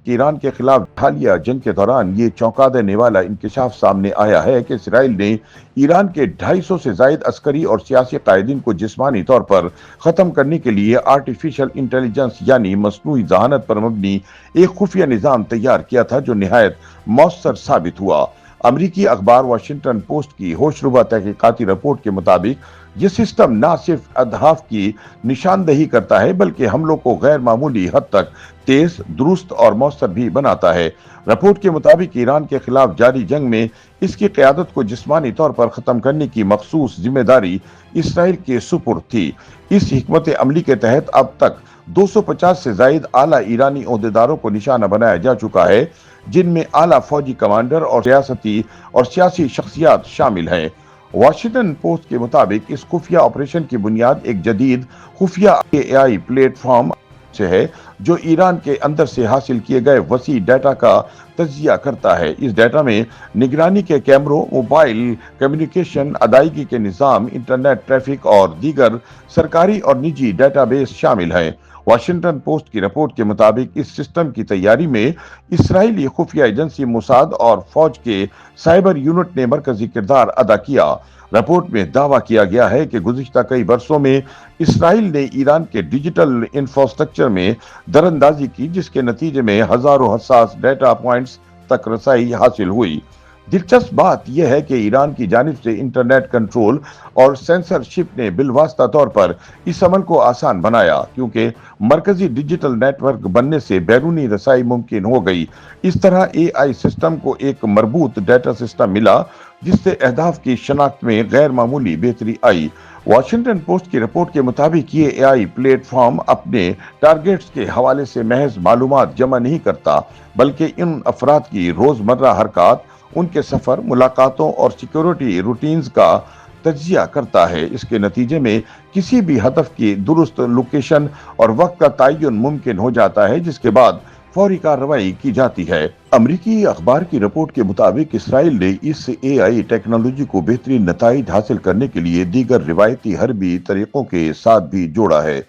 کہ ایران کے خلاف حالیہ جنگ کے دوران یہ چونکا دینے والا انکشاف سامنے آیا ہے کہ اسرائیل نے ایران کے 250 سے زائد عسکری اور سیاسی قائدین کو جسمانی طور پر ختم کرنے کے لیے آرٹیفیشل انٹیلیجنس یعنی مصنوعی ذہانت پر مبنی ایک خفیہ نظام تیار کیا تھا جو نہایت مؤثر ثابت ہوا۔ امریکی اخبار واشنگٹن پوسٹ کی ہوشربا تحقیقاتی رپورٹ کے مطابق یہ سسٹم نہ صرف اہداف کی نشاندہی کرتا ہے بلکہ حملوں کو غیر معمولی حد تک تیز، درست اور مؤثر بھی بناتا ہے۔ رپورٹ کے مطابق ایران کے خلاف جاری جنگ میں اس کی قیادت کو جسمانی طور پر ختم کرنے کی مخصوص ذمہ داری اسرائیل کے سپرد تھی۔ اس حکمت عملی کے تحت اب تک 250 سے زائد اعلیٰ ایرانی عہدیداروں کو نشانہ بنایا جا چکا ہے، جن میں اعلیٰ فوجی کمانڈر اور ریاستی اور سیاسی شخصیات شامل ہیں۔ واشنگٹن پوسٹ کے مطابق اس خفیہ آپریشن کی بنیاد ایک جدید خفیہ AI پلیٹ فارم سے ہے جو ایران کے اندر سے حاصل کیے گئے وسیع ڈیٹا کا تجزیہ کرتا ہے۔ اس ڈیٹا میں نگرانی کے کیمروں، موبائل کمیونیکیشن، ادائیگی کے نظام، انٹرنیٹ ٹریفک اور دیگر سرکاری اور نجی ڈیٹا بیس شامل ہیں۔ واشنگٹن پوسٹ کی رپورٹ کے مطابق اس سسٹم کی تیاری میں اسرائیلی خفیہ ایجنسی موساد اور فوج کے سائبر یونٹ نے مرکزی کردار ادا کیا۔ رپورٹ میں دعویٰ کیا گیا ہے کہ گزشتہ کئی برسوں میں اسرائیل نے ایران کے ڈیجیٹل انفراسٹرکچر میں دراندازی کی، جس کے نتیجے میں ہزاروں حساس ڈیٹا پوائنٹس تک رسائی حاصل ہوئی۔ دلچسپ بات یہ ہے کہ ایران کی جانب سے انٹرنیٹ کنٹرول اور سینسرشپ نے بالواسطہ طور پر اس عمل کو آسان بنایا، کیونکہ مرکزی ڈیجیٹل نیٹ ورک بننے سے بیرونی رسائی ممکن ہو گئی۔ اس طرح AI سسٹم کو ایک مربوط ڈیٹا سسٹم ملا جس سے اہداف کی شناخت میں غیر معمولی بہتری آئی۔ واشنگٹن پوسٹ کی رپورٹ کے مطابق یہ AI پلیٹ فارم اپنے ٹارگیٹس کے حوالے سے محض معلومات جمع نہیں کرتا، بلکہ ان افراد کی روزمرہ حرکات، ان کے سفر، ملاقاتوں اور سیکیورٹی روٹینز کا تجزیہ کرتا ہے۔ اس کے نتیجے میں کسی بھی ہدف کی درست لوکیشن اور وقت کا تعین ممکن ہو جاتا ہے، جس کے بعد فوری کارروائی کی جاتی ہے۔ امریکی اخبار کی رپورٹ کے مطابق اسرائیل نے اس AI ٹیکنالوجی کو بہترین نتائج حاصل کرنے کے لیے دیگر روایتی حربی طریقوں کے ساتھ بھی جوڑا ہے،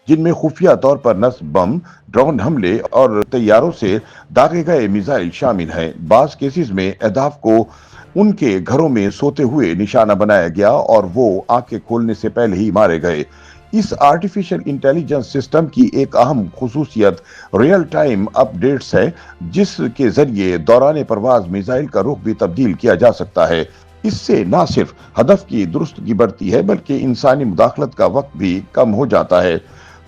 جن میں خفیہ طور پر نصب بم، ڈرون حملے اور طیاروں سے داغے گئے میزائل شامل ہیں۔ بعض کیسز میں اہداف کو ان کے گھروں میں سوتے ہوئے نشانہ بنایا گیا اور وہ آنکھیں کھولنے سے پہلے ہی مارے گئے۔ اس آرٹیفیشل انٹیلیجنس سسٹم کی ایک اہم خصوصیت ریئل ٹائم اپ ڈیٹس ہے، جس کے ذریعے دوران پرواز میزائل کا رخ بھی تبدیل کیا جا سکتا ہے۔ اس سے نہ صرف ہدف کی درستگی بڑھتی ہے بلکہ انسانی مداخلت کا وقت بھی کم ہو جاتا ہے۔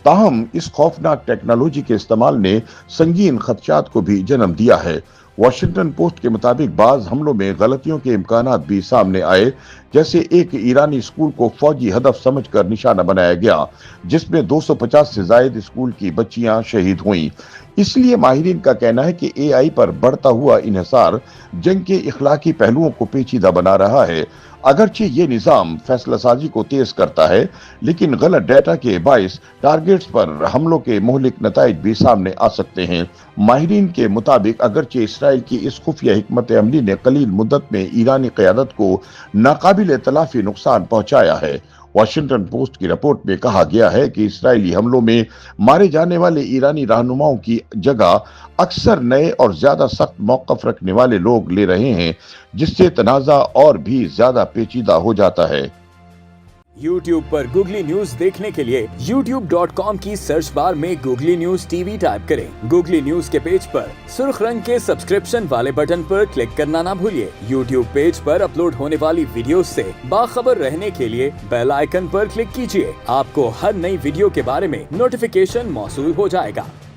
تاہم اس خوفناک ٹیکنالوجی کے استعمال نے سنگین خدشات کو بھی جنم دیا ہے۔ واشنگٹن پوسٹ کے مطابق بعض حملوں میں غلطیوں کے امکانات بھی سامنے آئے، جیسے ایک ایرانی اسکول کو فوجی ہدف سمجھ کر نشانہ بنایا گیا، جس میں 250 سے زائد اسکول کی بچیاں شہید ہوئیں۔ اس لیے ماہرین کا کہنا ہے کہ AI پر بڑھتا ہوا انحصار جنگ کے اخلاقی پہلوؤں کو پیچیدہ بنا رہا ہے۔ اگرچہ یہ نظام فیصلہ سازی کو تیز کرتا ہے، لیکن غلط ڈیٹا کے باعث ٹارگیٹس پر حملوں کے مہلک نتائج بھی سامنے آ سکتے ہیں۔ ماہرین کے مطابق اگرچہ اسرائیل کی اس خفیہ حکمت عملی نے قلیل مدت میں ایرانی قیادت کو ناقابل تلافی نقصان پہنچایا ہے۔ واشنگٹن پوسٹ کی رپورٹ میں کہا گیا ہے کہ اسرائیلی حملوں میں مارے جانے والے ایرانی رہنماؤں کی جگہ اکثر نئے اور زیادہ سخت موقف رکھنے والے لوگ لے رہے ہیں، جس سے تنازع اور بھی زیادہ پیچیدہ ہو جاتا ہے۔ YouTube پر گوگلی نیوز دیکھنے کے لیے youtube.com کی سرچ بار میں گوگلی نیوز TV ٹائپ کریں۔ گوگلی نیوز کے پیج پر سرخ رنگ کے سبسکرپشن والے بٹن پر کلک کرنا نہ بھولیے۔ YouTube پیج پر اپلوڈ ہونے والی ویڈیوز سے باخبر رہنے کے لیے بیل آئیکن پر کلک کیجیے۔ آپ کو ہر نئی ویڈیو کے بارے میں نوٹیفیکیشن موصول ہو جائے گا۔